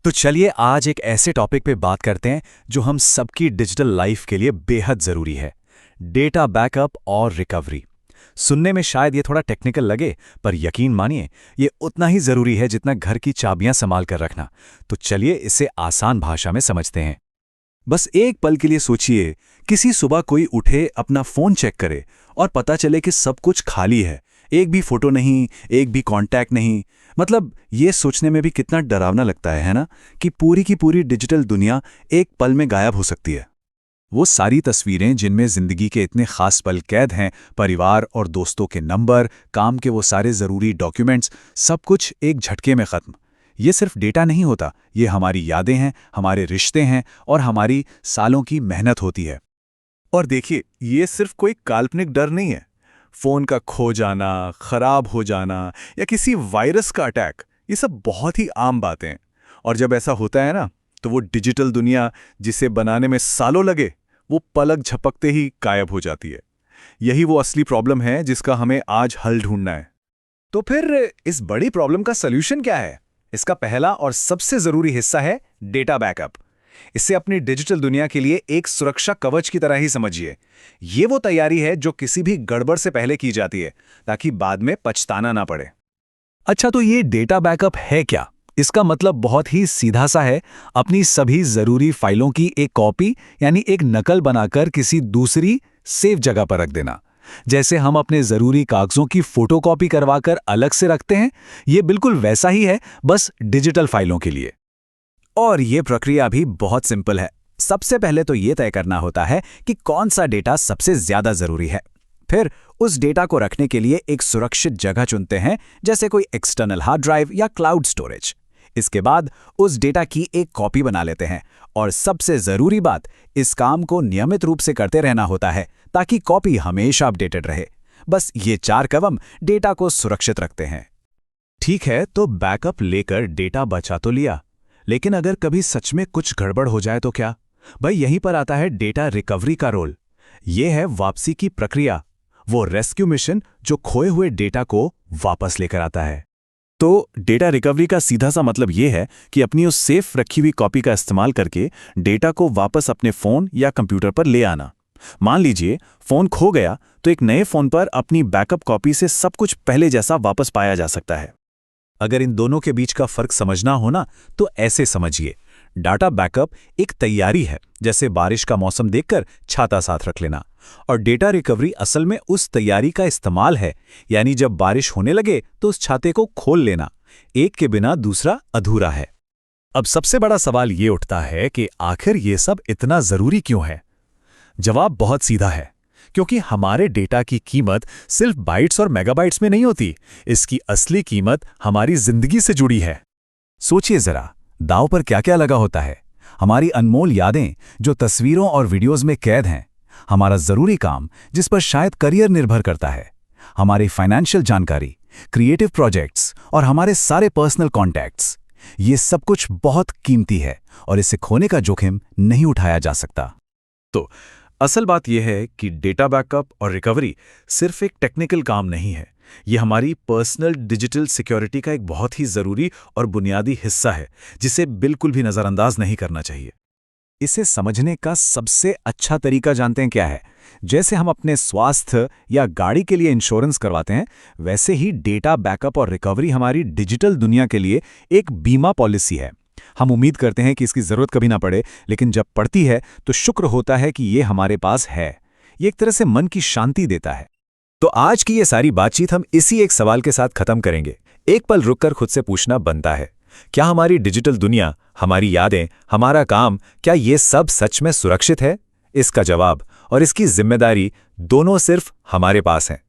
तो चलिए आज एक ऐसे टॉपिक पे बात करते हैं जो हम सबकी डिजिटल लाइफ के लिए बेहद ज़रूरी है। डेटा बैकअप और रिकवरी। सुनने में शायद ये थोड़ा टेक्निकल लगे, पर यकीन मानिए ये उतना ही ज़रूरी है जितना घर की चाबियां संभाल कर रखना। तो चलिए इसे आसान भाषा में समझते हैं। बस एक पल के लिए सोचिए, किसी सुबह कोई उठे, अपना फ़ोन चेक करे और पता चले कि सब कुछ खाली है। एक भी फोटो नहीं, एक भी कांटेक्ट नहीं। मतलब ये सोचने में भी कितना डरावना लगता है ना, कि पूरी की पूरी डिजिटल दुनिया एक पल में गायब हो सकती है। वो सारी तस्वीरें जिनमें ज़िंदगी के इतने खास पल कैद हैं, परिवार और दोस्तों के नंबर, काम के वो सारे ज़रूरी डॉक्यूमेंट्स, सब कुछ एक झटके में ख़त्म। ये सिर्फ डेटा नहीं होता, ये हमारी यादें हैं, हमारे रिश्ते हैं और हमारी सालों की मेहनत होती है। और देखिए, ये सिर्फ कोई काल्पनिक डर नहीं है। फोन का खो जाना, खराब हो जाना या किसी वायरस का अटैक, ये सब बहुत ही आम बातें हैं। और जब ऐसा होता है ना, तो वो डिजिटल दुनिया जिसे बनाने में सालों लगे, वो पलक झपकते ही गायब हो जाती है। यही वो असली प्रॉब्लम है जिसका हमें आज हल ढूंढना है। तो फिर इस बड़ी प्रॉब्लम का सॉल्यूशन क्या है? इसका पहला और सबसे जरूरी हिस्सा है डेटा बैकअप। इसे अपनी डिजिटल दुनिया के लिए एक सुरक्षा कवच की तरह ही समझिए। ये वो तैयारी है जो किसी भी गड़बड़ से पहले की जाती है, ताकि बाद में पछताना ना पड़े। अच्छा, तो ये डेटा बैकअप है क्या? इसका मतलब बहुत ही सीधा सा है, अपनी सभी ज़रूरी फाइलों की एक कॉपी यानी एक नकल बनाकर किसी दूसरी सेफ जगह पर रख देना। जैसे हम अपने ज़रूरी कागज़ों की फ़ोटोकॉपी करवाकर अलग से रखते हैं, ये बिल्कुल वैसा ही है, बस डिजिटल फाइलों के लिए। और ये प्रक्रिया भी बहुत सिंपल है। सबसे पहले तो ये तय करना होता है कि कौन सा डेटा सबसे ज्यादा जरूरी है। फिर उस डेटा को रखने के लिए एक सुरक्षित जगह चुनते हैं, जैसे कोई एक्सटर्नल हार्ड ड्राइव या क्लाउड स्टोरेज। इसके बाद उस डेटा की एक कॉपी बना लेते हैं। और सबसे जरूरी बात, इस काम को नियमित रूप से करते रहना होता है, ताकि कॉपी हमेशा अपडेटेड रहे। बस ये 4 कदम डेटा को सुरक्षित रखते हैं। ठीक है, तो बैकअप लेकर डेटा बचा तो लिया, लेकिन अगर कभी सच में कुछ गड़बड़ हो जाए तो क्या? भाई, यहीं पर आता है डेटा रिकवरी का रोल। यह है वापसी की प्रक्रिया, वो रेस्क्यू मिशन जो खोए हुए डेटा को वापस लेकर आता है। तो डेटा रिकवरी का सीधा सा मतलब यह है कि अपनी उस सेफ रखी हुई कॉपी का इस्तेमाल करके डेटा को वापस अपने फ़ोन या कंप्यूटर पर ले आना। मान लीजिए फ़ोन खो गया, तो एक नए फ़ोन पर अपनी बैकअप कॉपी से सब कुछ पहले जैसा वापस पाया जा सकता है। अगर इन दोनों के बीच का फर्क समझना हो ना, तो ऐसे समझिए। डाटा बैकअप एक तैयारी है, जैसे बारिश का मौसम देखकर छाता साथ रख लेना। और डेटा रिकवरी असल में उस तैयारी का इस्तेमाल है, यानी जब बारिश होने लगे तो उस छाते को खोल लेना। एक के बिना दूसरा अधूरा है। अब सबसे बड़ा सवाल ये उठता है कि आखिर ये सब इतना जरूरी क्यों है? जवाब बहुत सीधा है, क्योंकि हमारे डेटा की कीमत सिर्फ बाइट्स और मेगाबाइट्स में नहीं होती। इसकी असली कीमत हमारी जिंदगी से जुड़ी है। सोचिए जरा, दांव पर क्या क्या लगा होता है। हमारी अनमोल यादें जो तस्वीरों और वीडियोस में कैद हैं, हमारा जरूरी काम जिस पर शायद करियर निर्भर करता है, हमारी फाइनेंशियल जानकारी, क्रिएटिव प्रोजेक्ट्स और हमारे सारे पर्सनल कॉन्टैक्ट्स। ये सब कुछ बहुत कीमती है और इसे खोने का जोखिम नहीं उठाया जा सकता। तो असल बात यह है कि डेटा बैकअप और रिकवरी सिर्फ एक टेक्निकल काम नहीं है, ये हमारी पर्सनल डिजिटल सिक्योरिटी का एक बहुत ही ज़रूरी और बुनियादी हिस्सा है, जिसे बिल्कुल भी नज़रअंदाज नहीं करना चाहिए। इसे समझने का सबसे अच्छा तरीका जानते हैं क्या है? जैसे हम अपने स्वास्थ्य या गाड़ी के लिए इंश्योरेंस करवाते हैं, वैसे ही डेटा बैकअप और रिकवरी हमारी डिजिटल दुनिया के लिए एक बीमा पॉलिसी है। हम उम्मीद करते हैं कि इसकी ज़रूरत कभी ना पड़े, लेकिन जब पड़ती है तो शुक्र होता है कि ये हमारे पास है। ये एक तरह से मन की शांति देता है। तो आज की ये सारी बातचीत हम इसी एक सवाल के साथ खत्म करेंगे। एक पल रुककर खुद से पूछना बनता है, क्या हमारी डिजिटल दुनिया, हमारी यादें, हमारा काम, क्या ये सब सच में सुरक्षित है? इसका जवाब और इसकी जिम्मेदारी दोनों सिर्फ हमारे पास हैं।